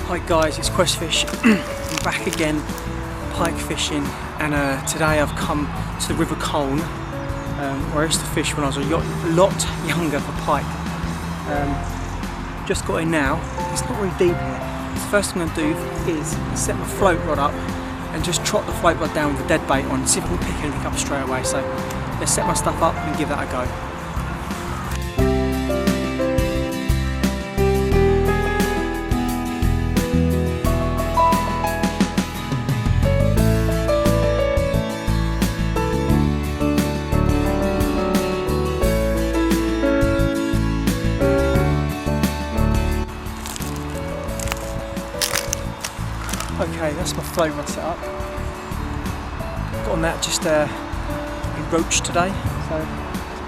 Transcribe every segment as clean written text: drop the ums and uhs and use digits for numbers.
Hi guys, it's Questfish. I'm back again pike fishing, and today I've come to the River Colne, where I used to fish when I was a lot younger for pike. Just got in now. It's not really deep here. So the first thing I'm going to do is set my float rod up and just trot the float rod down with the dead bait on, see if I can pick anything up straight away. So let's set my stuff up and give that a go. Okay, that's my float rod set up. Got on that just a roach today, so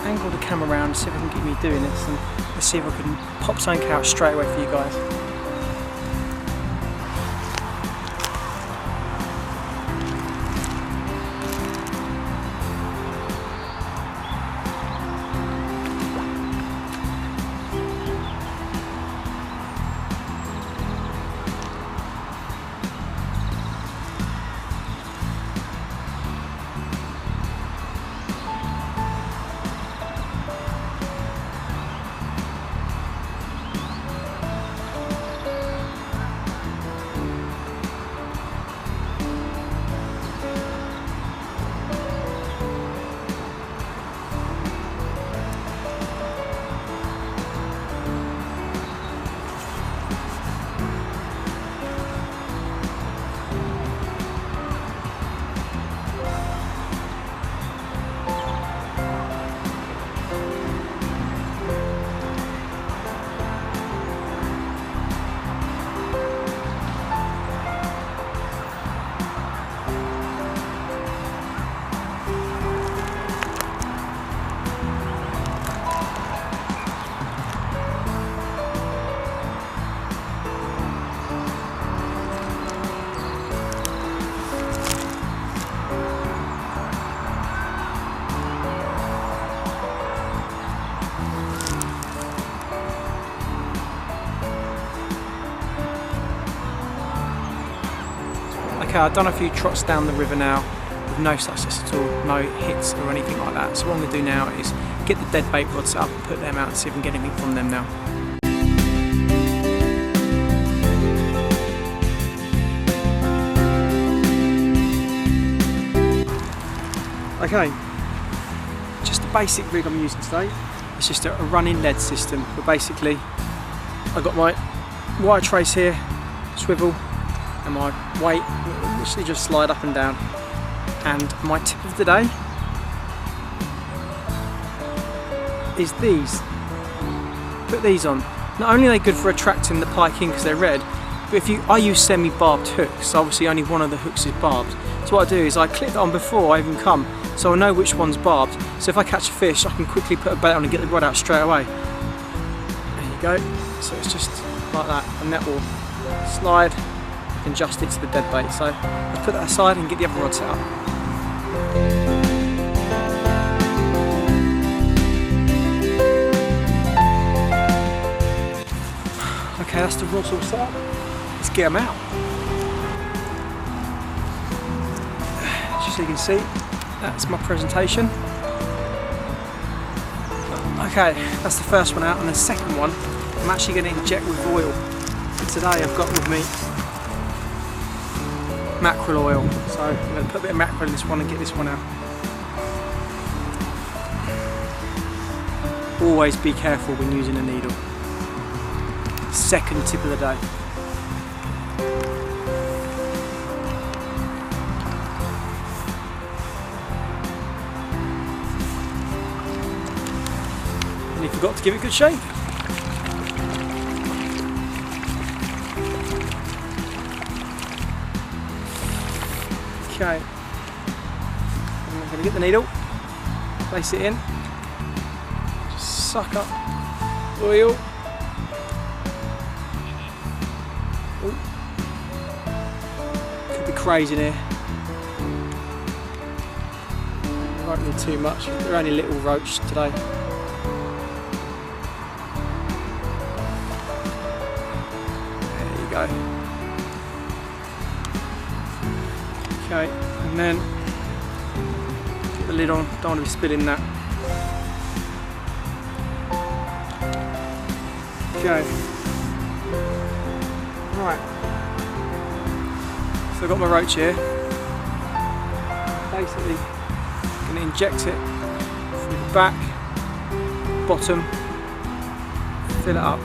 angle the camera around, see if I can get me doing this, and let's see if I can pop something out straight away for you guys. Okay, I've done a few trots down the river now with no success at all, no hits or anything like that. So what I'm going to do now is get the dead bait rods up and put them out and see if I can get anything from them now. Okay, just the basic rig I'm using today. It's just a running lead system, but basically I've got my wire trace here, swivel, and my weight literally just slide up and down. And my tip of the day is these. Put these on. Not only are they good for attracting the pike in because they're red, but I use semi-barbed hooks, so obviously only one of the hooks is barbed. So what I do is I clip that on before I even come, so I know which one's barbed. So if I catch a fish, I can quickly put a bait on and get the rod out straight away. There you go. So it's just like that, and that will slide and adjust it to the dead bait. So I put that aside and get the other rod set up. Okay, that's the rods all set up. Let's get them out. Just so you can see, that's my presentation. Okay, that's the first one out, and the second one I'm actually going to inject with oil. And today I've got with me mackerel oil, so I'm going to put a bit of mackerel in this one and get this one out. Always be careful when using a needle. Second tip of the day. And you forgot to give it a good shake. Okay, I'm going to get the needle, place it in, just suck up oil. Ooh. Could be crazy in here. Won't need too much, they're only little roach today. There you go. Okay, and then get the lid on, don't want to be spilling that. Okay. Right. So I've got my roach here. Basically, I'm going to inject it through the back, bottom, fill it up.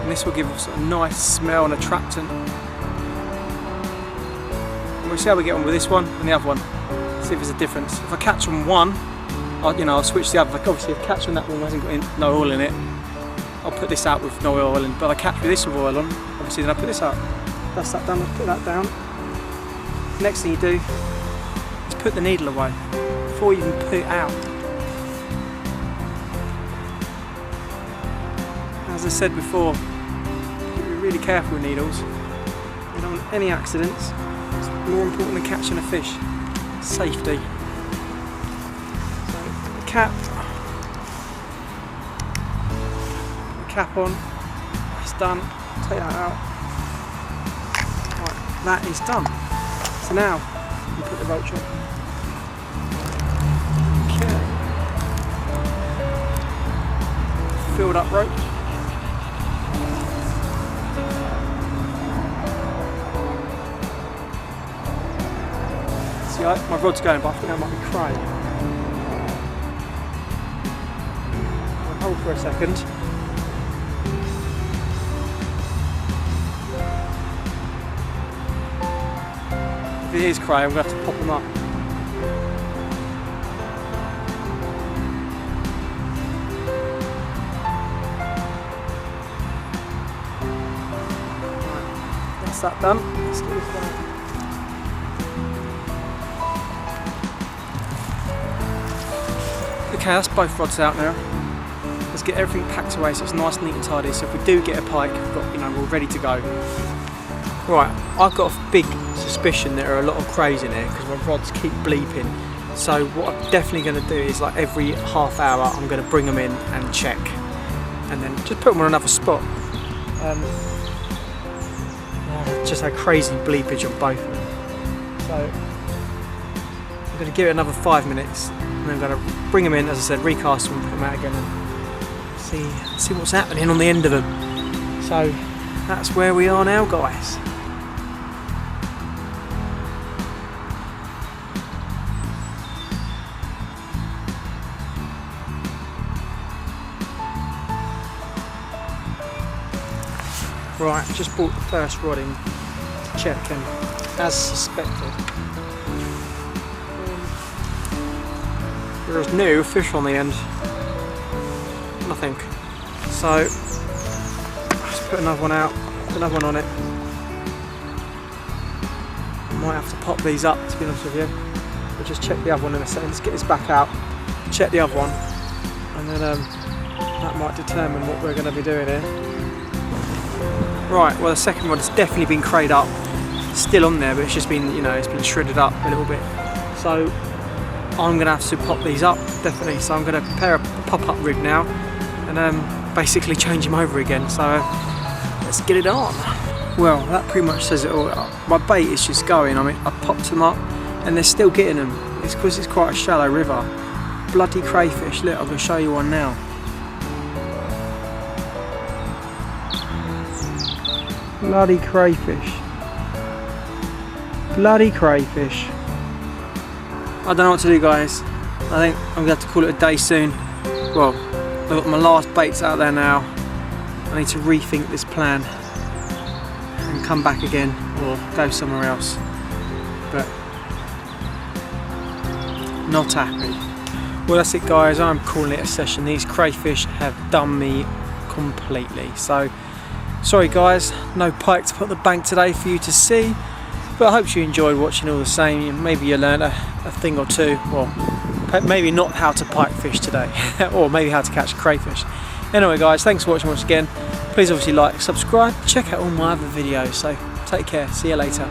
And this will give us a nice smell and attractant. And we'll see how we get on with this one and the other one. See if there's a difference. If I catch on one, I'll switch the other. Like obviously, if I catch on that one hasn't got no oil in it, I'll put this out with no oil in. But if I catch with this with oil on, obviously then I put this out. That's that done. I'll put that down. Next thing you do is put the needle away before you even put it out. As I said before, be really careful with needles. You don't want any accidents. It's more important than catching a fish. Safety. So the cap on. It's done. Take that out. Right, that is done. So now you put the roach on. Okay. Filled up rope. See, my rod's going, but I think that might be cray. I'll hold for a second. If it is cray, I'm going to have to pop them up. Right, that's that done. Let's get this one. Okay, that's both rods out now. Let's get everything packed away so it's nice, neat and tidy. So if we do get a pike, we've got, we're ready to go. Right, I've got a big suspicion there are a lot of crays in here because my rods keep bleeping. So what I'm definitely going to do is like every half hour I'm going to bring them in and check, and then just put them on another spot. Just had crazy bleepage on both of them. So I'm going to give it another 5 minutes, and then I'm going to bring them in, as I said, recast them, put them out again, and see what's happening on the end of them. So that's where we are now, guys. Right, just brought the first rod in to check, and as suspected, there is no fish on the end. Nothing. So let's put another one out, put another one on it. Might have to pop these up, to be honest with you. We'll just check the other one in a second. Let's get this back out, check the other one, and then that might determine what we're going to be doing here. Right, well the second one has definitely been crayed up. It's still on there, but it's just been, it's been shredded up a little bit. So I'm going to have to pop these up, definitely. So I'm going to prepare a pop-up rig now and basically change them over again. So let's get it on. Well, that pretty much says it all. My bait is just going. I mean, I popped them up and they're still getting them. It's because it's quite a shallow river. Bloody crayfish. Look, I'm going to show you one now. Bloody crayfish. Bloody crayfish. I don't know what to do, guys. I think I'm going to have to call it a day soon. Well, I've got my last baits out there now. I need to rethink this plan and come back again or go somewhere else. But not happy. Well, that's it, guys. I'm calling it a session. These crayfish have done me completely. So sorry guys, no pike to put on the bank today for you to see, but I hope you enjoyed watching all the same. Maybe you learned a thing or two. Well, maybe not how to pike fish today, or maybe how to catch crayfish. Anyway guys, thanks for watching once again. Please obviously like, subscribe, check out all my other videos. So take care, see you later.